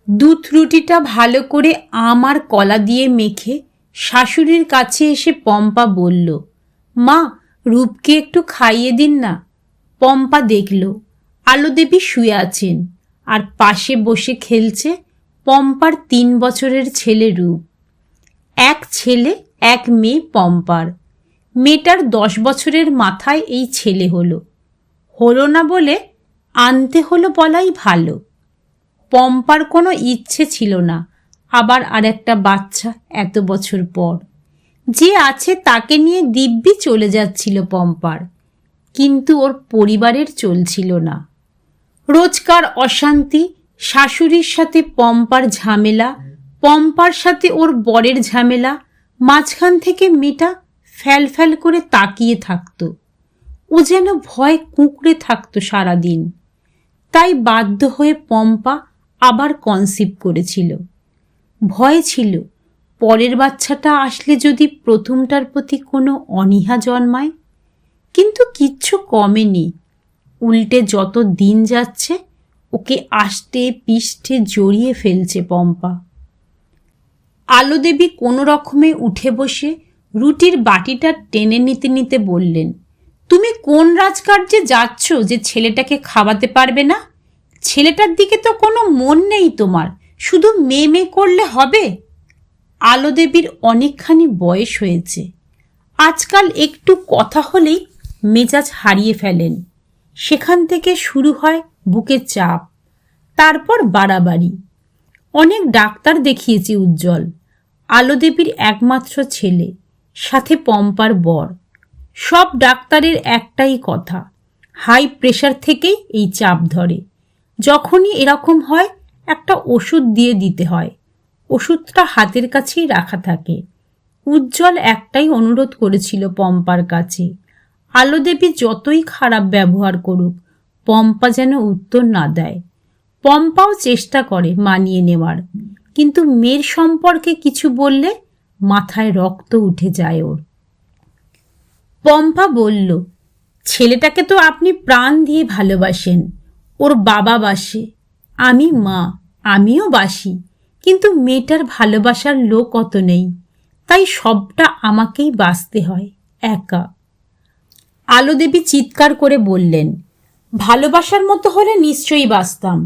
দুধ রুটিটা ভালো করে আম আর কলা দিয়ে মেখে শাশুড়ির কাছে এসে পম্পা বলল, মা, রূপকে একটু খাইয়ে দিন না। পম্পা দেখল আলো দেবী শুয়ে আছেন আর পাশে বসে খেলছে পম্পার 3 বছরের ছেলে রূপ। এক ছেলে এক মেয়ে পম্পার। মেয়েটার 10 বছরের মাথায় এই ছেলে হলো না বলে আনতে হলো বলাই ভালো। পম্পার কোনো ইচ্ছে ছিল না আবার আর একটা বাচ্চা এত বছর পর। যে আছে তাকে নিয়ে দিব্যি চলে যাচ্ছিল পম্পার, কিন্তু ওর পরিবারের চলছিল না। রোজকার অশান্তি, শাশুড়ির সাথে পম্পার ঝামেলা, পম্পার সাথে ওর বরের ঝামেলা, মাঝখান থেকে মেয়েটা ফ্যাল ফ্যাল করে তাকিয়ে থাকতো। ও যেন ভয় কুঁকড়ে থাকতো সারাদিন। তাই বাধ্য হয়ে পম্পা আবার কনসিভ করেছিল। ভয় ছিল পরের বাচ্চাটা আসলে যদি প্রথমটার প্রতি কোনো অনীহা জন্মায়। কিন্তু কিচ্ছু কমেনি, উল্টে যত দিন যাচ্ছে ওকে আষ্টে পিষ্টে জড়িয়ে ফেলছে পম্পা। আলো দেবী কোনো রকমে উঠে বসে রুটির বাটিটা টেনে নিতে নিতে বললেন, তুমি কোন রাজকার্যে যাচ্ছ যে ছেলেটাকে খাওয়াতে পারবে না? ছেলেটার দিকে তো কোনো মন নেই তোমার, শুধু মেয়ে মেয়ে করলে হবে? আলো দেবীর অনেকখানি বয়স হয়েছে, আজকাল একটু কথা হলেই মেজাজ হারিয়ে ফেলেন। সেখান থেকে শুরু হয় বুকের চাপ, তারপর বাড়াবাড়ি। অনেক ডাক্তার দেখিয়েছে উজ্জ্বল, আলো দেবীর একমাত্র ছেলে, সাথে পম্পার বর। সব ডাক্তারের একটাই কথা, হাই প্রেশার থেকেই এই চাপ ধরে। যখনই এরকম হয় একটা ওষুধ দিয়ে দিতে হয়, ওষুধটা হাতের কাছেই রাখা থাকে। উজ্জ্বল একটাই অনুরোধ করেছিল পম্পার কাছে, আলো দেবী যতই খারাপ ব্যবহার করুক পম্পা যেন উত্তর না দেয়। পম্পাও চেষ্টা করে মানিয়ে নেওয়ার, কিন্তু মেয়ের সম্পর্কে কিছু বললে মাথায় রক্ত উঠে যায় ওর। পম্পা বলল, ছেলেটাকে তো আপনি প্রাণ দিয়ে ভালোবাসেন, ওর বাবা বাসে, আমি মা, আমিও বাসি, কিন্তু মেয়েটার ভালোবাসার লোক অত নেই, তাই সবটা আমাকেই বাঁচতে হয় একা। আলো দেবী চিৎকার করে বললেন, ভালোবাসার মতো হলে নিশ্চয়ই বাঁচতাম।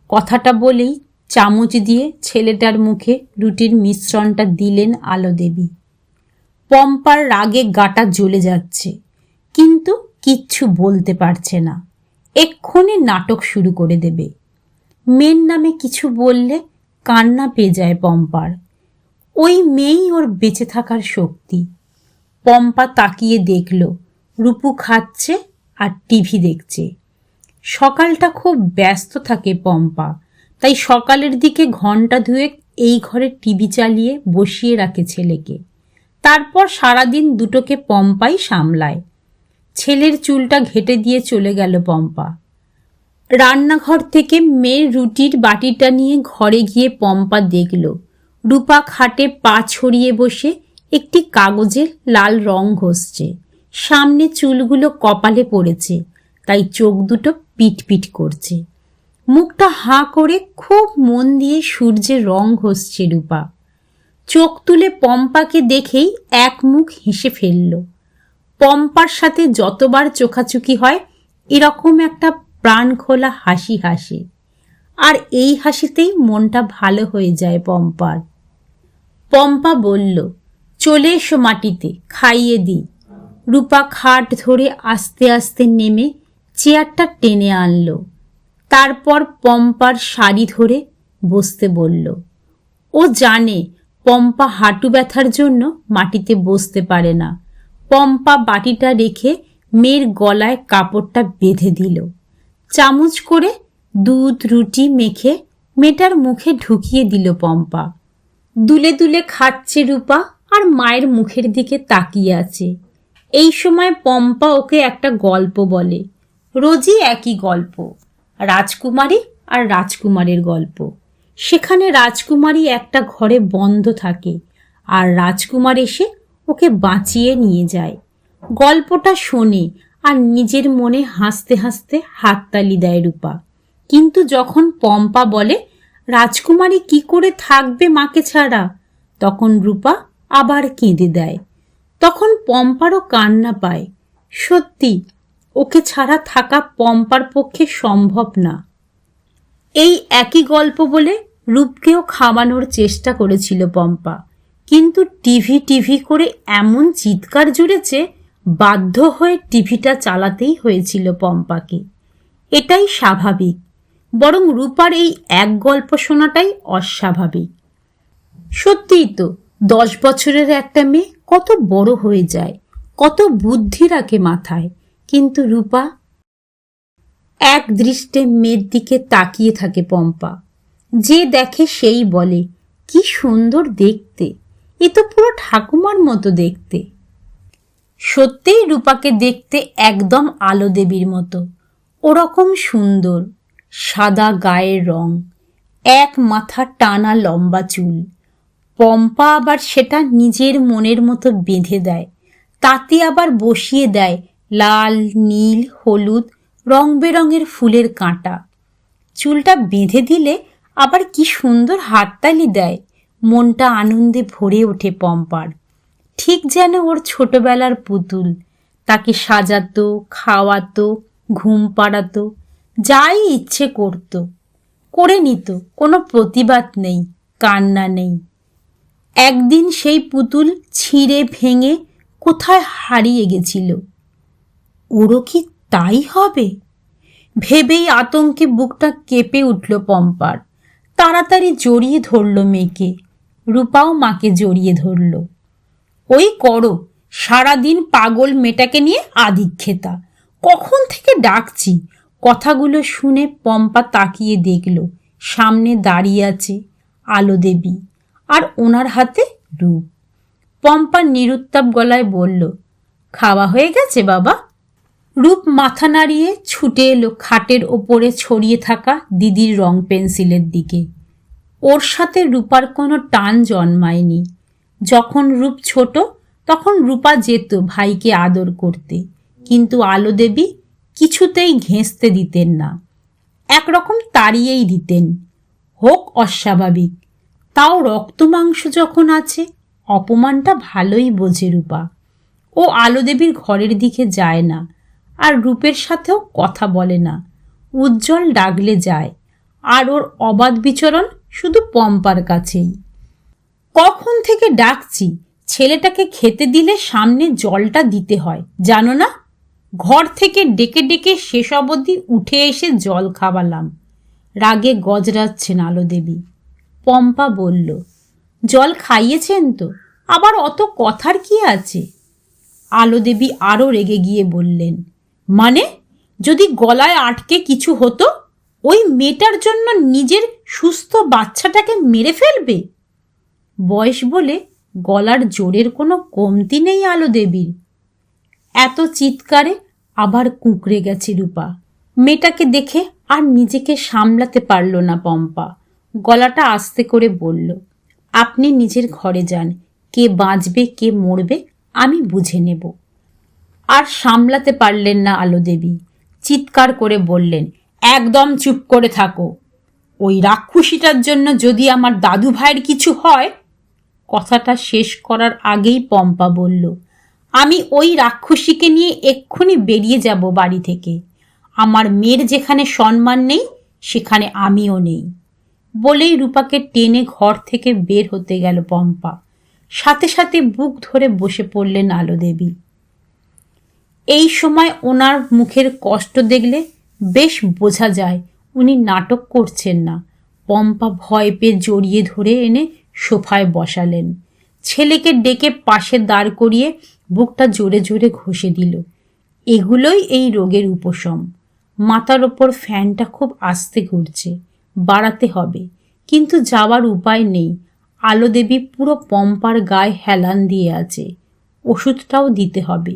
কথাটা বলেই চামচ দিয়ে ছেলেটার মুখে রুটির মিশ্রণটা দিলেন আলো দেবী। পম্পার রাগে গাটা জ্বলে যাচ্ছে, কিন্তু কিচ্ছু বলতে পারছে না। এক্ষুনি নাটক শুরু করে দেবে। মেয়ের নামে কিছু বললে কান্না পেয়ে যায় পম্পার। ওই মেয়েই ওর বেঁচে থাকার শক্তি। পম্পা তাকিয়ে দেখল রূপু খাচ্ছে আর টিভি দেখছে। সকালটা খুব ব্যস্ত থাকে পম্পা, তাই সকালের দিকে ঘন্টা দুয়েক এই ঘরে টিভি চালিয়ে বসিয়ে রাখে ছেলেকে। তারপর সারাদিন দুটোকে পম্পাই সামলায়। ছেলের চুলটা ঘেটে দিয়ে চলে গেল পম্পা। রান্নাঘর থেকে মেয়ের রুটির বাটিটা নিয়ে ঘরে গিয়ে পম্পা দেখল রূপা খাটে পা ছড়িয়ে বসে একটি কাগজে লাল রং ঘষছে। সামনে চুলগুলো কপালে পড়েছে, তাই চোখ দুটো পিটপিট করছে। মুখটা হাঁ করে খুব মন দিয়ে সূর্যের রং ঘষছে রূপা। চোখ তুলে পম্পাকে দেখেই এক মুখ হেসে ফেলল। পম্পার সাথে যতবার চোখাচুকি হয় এরকম একটা প্রাণ খোলা হাসি হাসে, আর এই হাসিতেই মনটা ভালো হয়ে যায় পম্পার। পম্পা বলল, চলে এসো মাটিতে, খাইয়ে দিই। রূপা খাট ধরে আস্তে আস্তে নেমে চেয়ারটা টেনে আনলো। তারপর পম্পার শাড়ি ধরে বসতে বলল। ও জানে পম্পা হাঁটু ব্যথার জন্য মাটিতে বসতে পারে না। পম্পা বাটিটা রেখে মেয়ের গলায় কাপড়টা বেঁধে দিল। চামচ করে দুধ রুটি মেখে মেয়েটার মুখে ঢুকিয়ে দিল পম্পা। দুলে দুলে খাচ্ছে রূপা আর মায়ের মুখের দিকে তাকিয়ে আছে। এই সময় পম্পা ওকে একটা গল্প বলে, রোজই একই গল্প, রাজকুমারী আর রাজকুমারের গল্প। সেখানে রাজকুমারী একটা ঘরে বন্ধ থাকে আর রাজকুমার এসে ওকে বাঁচিয়ে নিয়ে যায়। গল্পটা শোনে আর নিজের মনে হাসতে হাসতে হাততালি দেয় রূপা। কিন্তু যখন পম্পা বলে রাজকুমারী কি করে থাকবে মাকে ছাড়া? তখন রূপা আবার কেঁদে দেয়। তখন পম্পারও কান্না পায়। সত্যি ওকে ছাড়া থাকা পম্পার পক্ষে সম্ভব না। এই একই গল্প বলে রূপকেও খাওয়ানোর চেষ্টা করেছিল পম্পা, কিন্তু টিভি করে এমন চিৎকার জুড়েছে বাধ্য হয়ে টিভিটা চালাতেই হয়েছিল পম্পাকে। এটাই স্বাভাবিক, বরং রূপার এই এক গল্প শোনাটাই অস্বাভাবিক। সত্যিই তো 10 বছরের একটা মেয়ে কত বড় হয়ে যায়, কত বুদ্ধি রাখে মাথায়, কিন্তু রূপা এক দৃষ্টে মেয়ের দিকে তাকিয়ে থাকে পম্পা। যে দেখে সেই বলে, কি সুন্দর দেখতে, এ তো পুরো ঠাকুমার মতো দেখতে। সত্যিই রূপাকে দেখতে একদম আলো দেবীর মতো, ওরকম সুন্দর। সাদা গায়ের রং, এক মাথা টানা লম্বা চুল। পম্পা আবার সেটা নিজের মনের মতো বেঁধে দেয়, তাতে আবার বসিয়ে দেয় লাল, নীল, হলুদ রং বেরঙের ফুলের কাঁটা। চুলটা বেঁধে দিলে আবার কি সুন্দর হাততালি দেয়। মনটা আনন্দে ভরে ওঠে পম্পার, ঠিক যেন ওর ছোটবেলার পুতুল। তাকে সাজাতো, খাওয়াতো, ঘুম পাড়াতো, যাই ইচ্ছে করতো করে নিত, কোনো প্রতিবাদ নেই, কান্না নেই। একদিন সেই পুতুল ছিঁড়ে ভেঙে কোথায় হারিয়ে গেছিল। ওরও কি তাই হবে ভেবেই আতঙ্কে বুকটা কেঁপে উঠল পম্পার। তাড়াতাড়ি জড়িয়ে ধরল মেয়েকে। রূপাও মাকে জড়িয়ে ধরল। ওই করো, সারাদিন পাগল মেয়েটাকে নিয়ে আদিক্ষেতা, কখন থেকে ডাকছি। কথাগুলো শুনে পম্পা তাকিয়ে দেখল সামনে দাঁড়িয়ে আছে আলো দেবী, আর ওনার হাতে রূপ। পম্পা নিরুত্তাপ গলায় বলল, খাওয়া হয়ে গেছে বাবা? রূপ মাথা নাড়িয়ে ছুটে এলো খাটের ওপরে ছড়িয়ে থাকা দিদির রং পেন্সিলের দিকে। ওর সাথে রূপার কোনো টান জন্মায়নি। যখন রূপ ছোট তখন রূপা যেত ভাইকে আদর করতে, কিন্তু আলো দেবী কিছুতেই ঘেঁষতে দিতেন না, একরকম তাড়িয়েই দিতেন। হোক অস্বাভাবিক, তাও রক্ত মাংস যখন আছে, অপমানটা ভালোই বোঝে রূপা। ও আলো দেবীর ঘরের দিকে যায় না, আর রূপের সাথেও কথা বলে না। উজ্জ্বল ডাকলে যায়, আর ওর অবাধ বিচরণ শুধু পম্পার কাছেই। কখন থেকে ডাকছি, ছেলেটাকে খেতে দিলে সামনে জলটা দিতে হয়, জানো না? ঘর থেকে ডেকে ডেকে শেষ অবধি উঠে এসে জল খাওয়ালাম। রাগে গজরাচ্ছেন আলো দেবী। পম্পা বলল, জল খাইয়েছেন তো, আবার অত কথার কি আছে? আলো দেবী আরও রেগে গিয়ে বললেন, মানে যদি গলায় আটকে কিছু হতো, ওই মেয়েটার জন্য নিজের সুস্থ বাচ্চাটাকে মেরে ফেলবে? বয়স বলে গলার জোরের কোনো কমতি নেই আলো দেবীর। এত চিৎকারে আবার কুঁকড়ে গেছে রূপা। মেয়েটাকে দেখে আর নিজেকে সামলাতে পারল না পম্পা। গলাটা আস্তে করে বলল, আপনি নিজের ঘরে যান, কে বাঁচবে কে মরবে আমি বুঝে নেব। আর সামলাতে পারলেন না আলো দেবী, চিৎকার করে বললেন, একদম চুপ করে থাকো। ওই রাক্ষসীটার জন্য যদি আমার দাদু ভাইয়ের কিছু হয়। কথাটা শেষ করার আগেই পম্পা বলল, আমি ওই রাক্ষসীকে নিয়ে এক্ষুনি বেরিয়ে যাব বাড়ি থেকে। আমার মেয়ের যেখানে সম্মান নেই সেখানে আমিও নেই। বলেই রূপাকে টেনে ঘর থেকে বের হতে গেল পম্পা। সাথে সাথে বুক ধরে বসে পড়লেন আলো দেবী। এই সময় ওনার মুখের কষ্ট দেখলে বেশ বোঝা যায় উনি নাটক করছেন না। পম্পা ভয় পেয়ে জড়িয়ে ধরে এনে সোফায় বসালেন। ছেলেকে ডেকে পাশে দাঁড় করিয়ে বুকটা জোরে জোরে ঘষে দিল। এগুলোই এই রোগের উপশম। মাথার ওপর ফ্যানটা খুব আস্তে ঘুরছে, বাড়াতে হবে, কিন্তু যাওয়ার উপায় নেই। আলো দেবী পুরো পম্পার গায়ে হেলান দিয়ে আছে, ওষুধটাও দিতে হবে।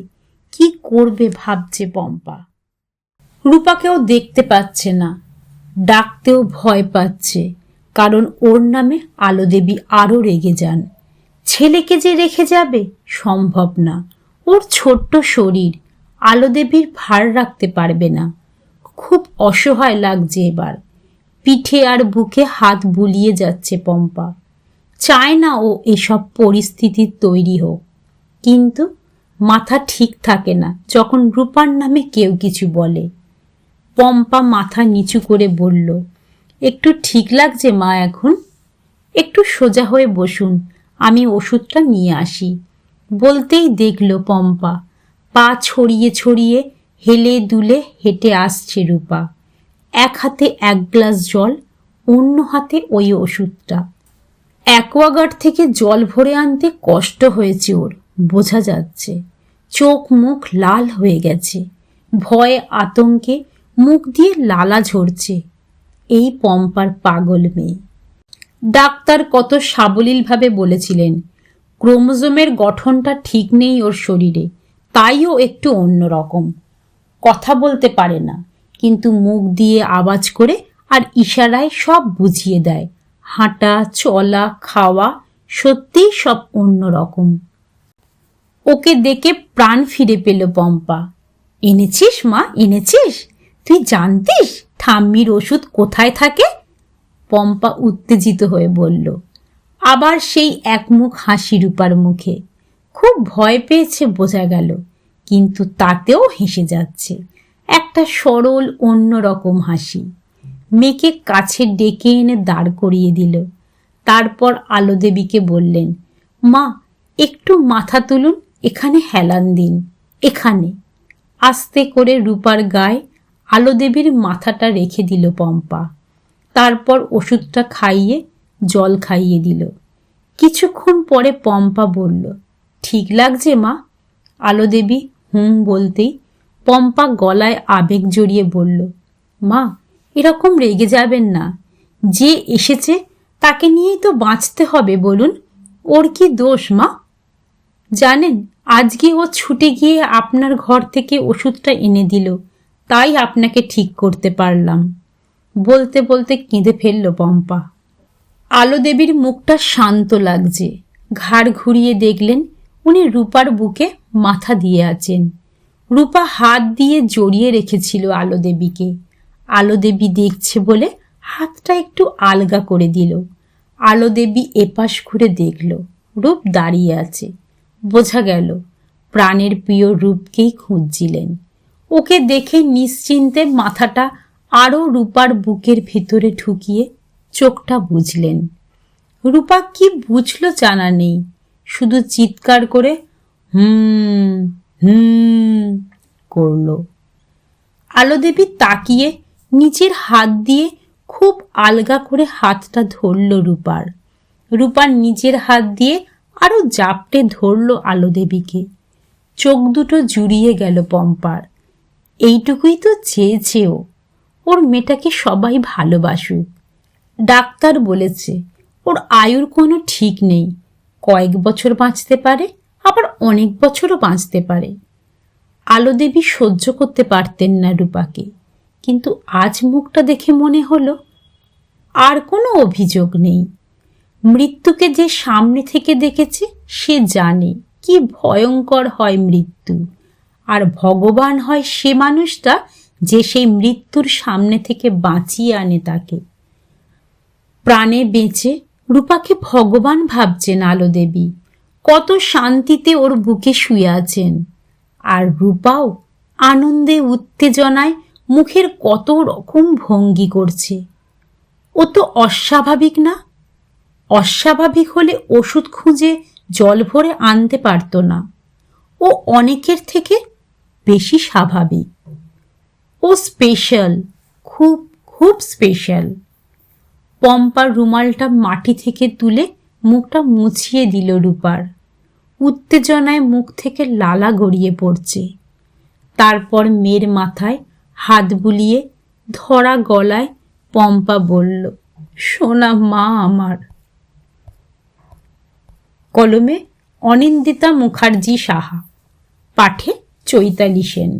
কি করবে ভাবছে পম্পা। রূপাকেও দেখতে পাচ্ছে না, ডাকতেও ভয় পাচ্ছে, কারণ ওর নামে আলো দেবী আরও রেগে যান। ছেলেকে যে রেখে যাবে সম্ভব না, ওর ছোট্ট শরীর আলো দেবীর ভার রাখতে পারবে না। খুব অসহায় লাগছে এবার। পিঠে আর বুকে হাত বুলিয়ে যাচ্ছে পম্পা। চায় না ও এসব পরিস্থিতির তৈরি হোক, কিন্তু মাথা ঠিক থাকে না যখন রূপার নামে কেউ কিছু বলে। পম্পা মাথা নিচু করে বলল, একটু ঠিক লাগছে মা এখন? একটু সোজা হয়ে বসুন, আমি ওষুধটা নিয়ে আসি। বলতেই দেখল পম্পা পা ছড়িয়ে ছড়িয়ে হেলে দুলে হেঁটে আসছে রূপা। এক হাতে এক গ্লাস জল, অন্য হাতে ওই ওষুধটা। অ্যাকোয়াগার্ড থেকে জল ভরে আনতে কষ্ট হয়েছে ওর, বোঝা যাচ্ছে। চোখ মুখ লাল হয়ে গেছে, ভয়ে আতঙ্কে মুখ দিয়ে লালা ঝরছে। এই পম্পার পাগল মেয়ে। ডাক্তার কত সাবলীলভাবে বলেছিলেন ক্রোমোজোমের গঠনটা ঠিক নেই ওর শরীরে, তাই ও একটু অন্যরকম। কথা বলতে পারে না, কিন্তু মুখ দিয়ে আওয়াজ করে আর ইশারায় সব বুঝিয়ে দেয়। হাঁটা চলা খাওয়া সত্যিই সব অন্যরকম। ওকে দেখে প্রাণ ফিরে পেল পম্পা। এনেছিস মা, এনেছিস? তুই জানতিস ঠাম্মির ওষুধ কোথায় থাকে? পম্পা উত্তেজিত হয়ে বলল। আবার সেই একমুখ হাসি রূপার মুখে। খুব ভয় পেয়েছে বোঝা গেল, কিন্তু তাতেও হেসে যাচ্ছে, একটা সরল অন্যরকম হাসি। মেয়েকে কাছে ডেকে এনে দাঁড় করিয়ে দিল। তারপর আলো দেবীকে বললেন, মা একটু মাথা তুলুন, এখানে হেলান দিন, এখানে। আস্তে করে রূপার গায়ে আলো দেবীর মাথাটা রেখে দিল পম্পা। তারপর ওষুধটা খাইয়ে জল খাইয়ে দিল। কিছুক্ষণ পরে পম্পা বলল, ঠিক লাগছে মা? আলো দেবী হুম বলতেই পম্পা গলায় আবেগ জড়িয়ে বলল, মা এরকম রেগে যাবেন না, যে এসেছে তাকে নিয়েই তো বাঁচতে হবে, বলুন ওর কি দোষ মা? জানেন আজকে ও ছুটে গিয়ে আপনার ঘর থেকে ওষুধটা এনে দিল, তাই আপনাকে ঠিক করতে পারলাম। বলতে বলতে কেঁদে ফেলল পম্পা। আলো দেবীর মুখটা শান্ত লাগছে। ঘাড় ঘুরিয়ে দেখলেন উনি রূপার বুকে মাথা দিয়ে আছেন। রূপা হাত দিয়ে জড়িয়ে রেখেছিল আলো দেবীকে। আলো দেবী দেখছে বলে হাতটা একটু আলগা করে দিল। আলো দেবী এপাশ ঘুরে দেখল রূপ দাঁড়িয়ে আছে। বোঝা গেল প্রাণের প্রিয় রূপকেই খুঁজছিলেন। ওকে দেখে নিশ্চিন্তে মাথাটা আরও রূপার বুকের ভিতরে ঢুকিয়ে চোখটা বুঝলেন। রূপা কি বুঝলো জানা নেই, শুধু চিৎকার করে হুম হুম করল। আলো দেবী তাকিয়ে নিচের হাত দিয়ে খুব আলগা করে হাতটা ধরল রূপার। রূপার নিজের হাত দিয়ে আরো জাপটে ধরল আলো দেবীকে। চোখ দুটো জুড়িয়ে গেল পম্পার। এইটুকুই তো চেয়েছে ও, ওর মেয়েটাকে সবাই ভালোবাসুক। ডাক্তার বলেছে ওর আয়ুর কোনো ঠিক নেই, কয়েক বছর বাঁচতে পারে, আবার অনেক বছরও বাঁচতে পারে। আলো দেবী সহ্য করতে পারতেন না রূপাকে, কিন্তু আজ মুখটা দেখে মনে হলো আর কোনো অভিযোগ নেই। মৃত্যুকে যে সামনে থেকে দেখেছে সে জানে কি ভয়ঙ্কর হয় মৃত্যু, আর ভগবান হয় সে মানুষটা যে সেই মৃত্যুর সামনে থেকে বাঁচিয়ে আনে তাকে। প্রাণে বেঁচে রূপাকে ভগবান ভাবছেন আলো দেবী। কত শান্তিতে ওর বুকে শুয়ে আছেন, আর রূপাও আনন্দে উত্তেজনায় মুখের কত রকম ভঙ্গি করছে। ও তো অস্বাভাবিক না? অস্বাভাবিক হলে ওষুধ খুঁজে জল ভরে আনতে পারত না। ও অনেকের থেকে বেশি স্বাভাবিক। ও স্পেশাল, খুব খুব স্পেশাল। পম্পার রুমালটা মাটি থেকে তুলে মুখটা মুছিয়ে দিল রূপার। উত্তেজনায় মুখ থেকে লালা গড়িয়ে পড়ছে। তারপর মেয়ের মাথায় হাত বুলিয়ে ধরা গলায় পম্পা বলল, সোনা মা আমার। কলমে অনিন্দিতা মুখার্জি সাহা, পাঠে চৈতালি সেন।